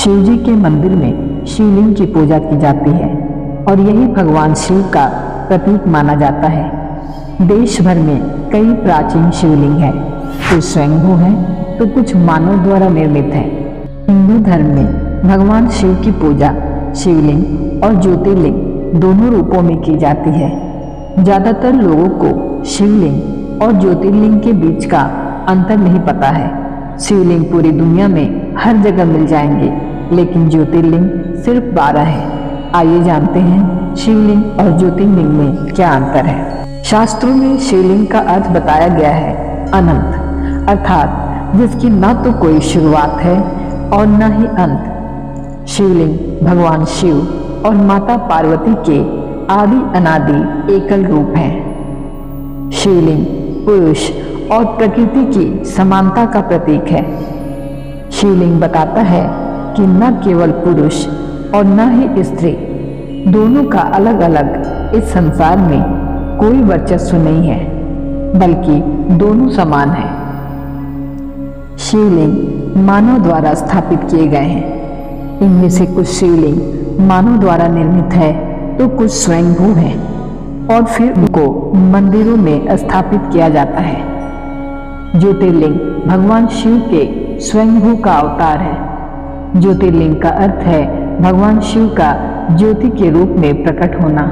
शिव जी के मंदिर में शिवलिंग की पूजा की जाती है और यही भगवान शिव का प्रतीक माना जाता है। देश भर में कई प्राचीन शिवलिंग हैं, कुछ स्वयंभू हैं तो कुछ मानव द्वारा निर्मित हैं। हिंदू धर्म में भगवान शिव की पूजा शिवलिंग और ज्योतिर्लिंग दोनों रूपों में की जाती है। ज़्यादातर लोगों को शिवलिंग और ज्योतिर्लिंग के बीच का अंतर नहीं पता है। शिवलिंग पूरी दुनिया में हर जगह मिल जाएंगे, लेकिन ज्योतिर्लिंग सिर्फ 12 है। आइए जानते हैं शिवलिंग और ज्योतिर्लिंग में क्या अंतर है। शास्त्रों में शिवलिंग का अर्थ बताया गया है अनंत, अर्थात जिसकी न तो कोई शुरुआत है और न ही अंत। शिवलिंग भगवान शिव और माता पार्वती के आदि अनादि एकल रूप हैं। शिवलिंग पुरुष और प्रकृति की समानता का प्रतीक है। शिवलिंग बताता है कि न केवल पुरुष और न ही स्त्री, दोनों का अलग अलग इस संसार में कोई वर्चस्व नहीं है, बल्कि दोनों समान हैं। शिवलिंग मानव द्वारा स्थापित किए गए हैं। इनमें से कुछ शिवलिंग मानव द्वारा निर्मित है तो कुछ स्वयंभू हैं और फिर उनको मंदिरों में स्थापित किया जाता है। ज्योतिर्लिंग भगवान शिव के स्वयंभू का अवतार है। ज्योतिर्लिंग का अर्थ है भगवान शिव का ज्योति के रूप में प्रकट होना।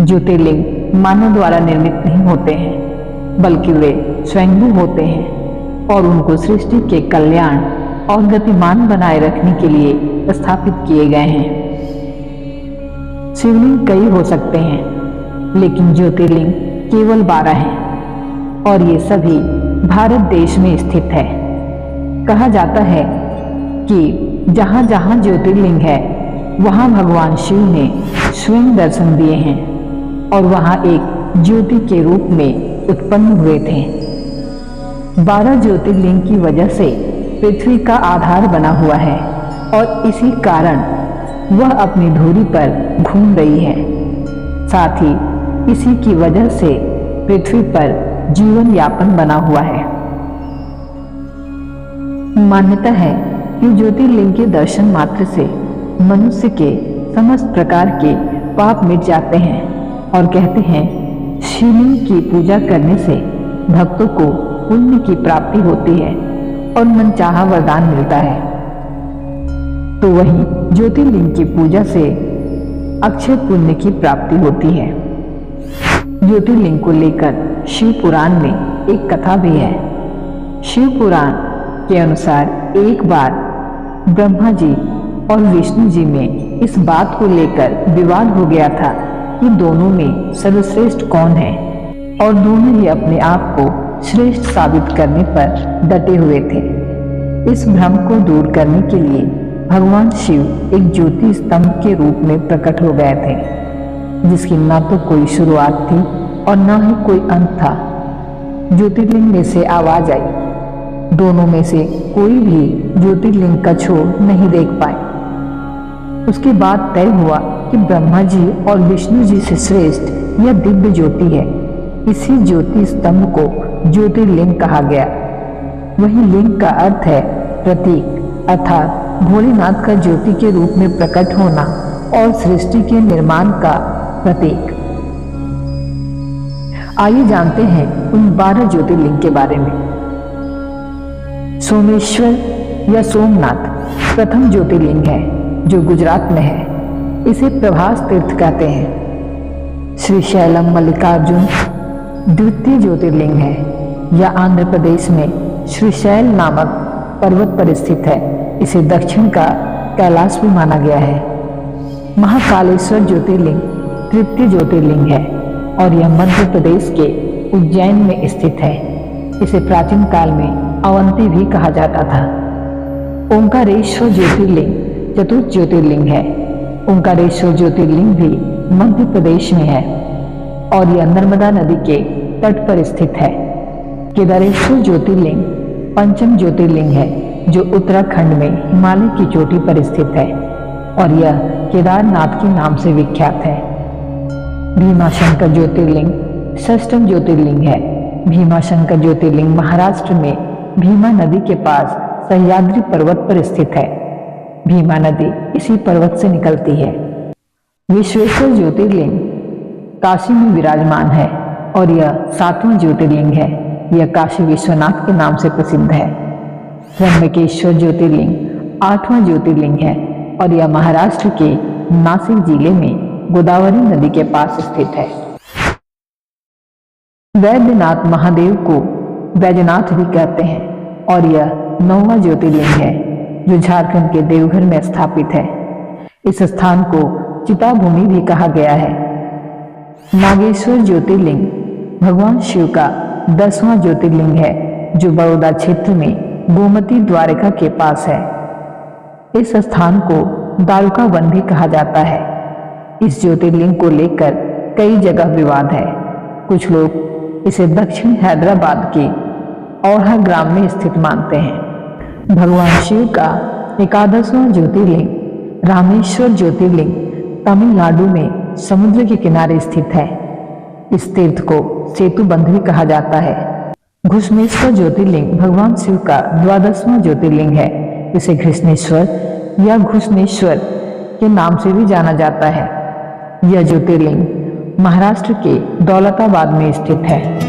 ज्योतिर्लिंग मानव द्वारा निर्मित नहीं होते हैं, बल्कि वे स्वयंभू होते हैं और उनको सृष्टि के कल्याण और गतिमान बनाए रखने के लिए स्थापित किए गए हैं। शिवलिंग कई हो सकते हैं, लेकिन ज्योतिर्लिंग केवल 12 हैं और ये सभी भारत देश में स्थित है। कहा जाता है कि जहाँ जहाँ ज्योतिर्लिंग है वहाँ भगवान शिव ने स्वयं दर्शन दिए हैं और वहाँ एक ज्योति के रूप में उत्पन्न हुए थे। 12 ज्योतिर्लिंग की वजह से पृथ्वी का आधार बना हुआ है और इसी कारण वह अपनी धुरी पर घूम रही है। साथ ही इसी की वजह से पृथ्वी पर जीवन यापन बना हुआ है। मान्यता है कि ज्योतिर्लिंग के दर्शन मात्र से मनुष्य के समस्त प्रकार के पाप मिट जाते हैं और कहते हैं शिवलिंग की पूजा करने से भक्तों को पुण्य की प्राप्ति होती है और मनचाहा वरदान मिलता है। तो वहीं ज्योतिर्लिंग की पूजा से अक्षय पुण्य की प्राप्ति होती है। ज्योतिर्लिंग को लेकर शिव पुराण में एक कथा भी है। शिव पुराण के अनुसार एक बार ब्रह्मा जी और विष्णु जी में इस बात को लेकर विवाद हो गया था कि दोनों में सर्वश्रेष्ठ कौन है, और दोनों ही अपने आप को श्रेष्ठ साबित करने पर डटे हुए थे। इस भ्रम को दूर करने के लिए भगवान शिव एक ज्योति स्तंभ के रूप में प्रकट हो गए थे, जिसकी न तो कोई शुरुआत थी और न ही कोई अंत था। ज्योतिर्लिंग में से आवाज आई, दोनों में से कोई भी ज्योतिर्लिंग का छोर नहीं देख पाए। उसके बाद तय हुआ कि ब्रह्मा जी और विष्णु जी से श्रेष्ठ यह दिव्य ज्योति है। इसी ज्योति स्तंभ को ज्योतिर्लिंग कहा गया। वही लिंग का अर्थ है प्रतीक, अर्थात भोलेनाथ का ज्योति के रूप में प्रकट होना और सृष्टि के निर्माण का प्रतीक। आइए जानते हैं उन 12 ज्योतिर्लिंग के बारे में। सोमेश्वर या सोमनाथ प्रथम ज्योतिर्लिंग है जो गुजरात में है। इसे प्रभास तीर्थ कहते हैं। श्रीशैलम मल्लिकार्जुन द्वितीय ज्योतिर्लिंग है। यह आंध्र प्रदेश में श्रीशैल नामक पर्वत पर स्थित है। इसे दक्षिण का कैलाश भी माना गया है। महाकालेश्वर ज्योतिर्लिंग तृतीय ज्योतिर्लिंग है और यह मध्य प्रदेश के उज्जैन में स्थित है। इसे प्राचीन काल में अवंती भी कहा जाता था। ओंकारेश्वर ज्योतिर्लिंग चतुर्थ ज्योतिर्लिंग है। ओंकारेश्वर ज्योतिर्लिंग भी मध्य प्रदेश में है और यह नर्मदा नदी के तट पर स्थित है। केदारेश्वर ज्योतिर्लिंग पंचम ज्योतिर्लिंग है जो उत्तराखंड में हिमालय की चोटी पर स्थित है और यह केदारनाथ के नाम से विख्यात है। भीमाशंकर ज्योतिर्लिंग षष्ठम ज्योतिर्लिंग है। भीमाशंकर ज्योतिर्लिंग महाराष्ट्र में भीमा नदी के पास सह्याद्री पर्वत पर स्थित है। भीमा नदी इसी पर्वत से निकलती है। विश्वेश्वर ज्योतिर्लिंग काशी में विराजमान है और यह 7वां ज्योतिर्लिंग है। यह काशी विश्वनाथ के नाम से प्रसिद्ध है। त्र्यंबकेश्वर ज्योतिर्लिंग 8वां ज्योतिर्लिंग है और यह महाराष्ट्र के नासिक जिले में गोदावरी नदी के पास स्थित है। वैद्यनाथ महादेव को वैजनाथ भी कहते हैं और यह 9वां ज्योतिर्लिंग है जो झारखंड के देवघर में स्थापित है। इस स्थान को चिता भूमि भी कहा गया है। नागेश्वर ज्योतिर्लिंग भगवान शिव का 10वां ज्योतिर्लिंग है जो बड़ौदा क्षेत्र में गोमती द्वारिका के पास है। इस स्थान को दारुका वन भी कहा जाता है। इस ज्योतिर्लिंग को लेकर कई जगह विवाद है। कुछ लोग इसे दक्षिण हैदराबाद के औढ़ा ग्राम में स्थित मानते हैं। भगवान शिव का 11वां ज्योतिर्लिंग रामेश्वर ज्योतिर्लिंग तमिलनाडु में समुद्र के किनारे स्थित है। इस तीर्थ को सेतुबंध भी कहा जाता है। घृष्णेश्वर ज्योतिर्लिंग भगवान शिव का 12वां ज्योतिर्लिंग है। इसे घृष्णेश्वर या घृष्णेश्वर के नाम से भी जाना जाता है। यह ज्योतिर्लिंग महाराष्ट्र के दौलताबाद में स्थित है।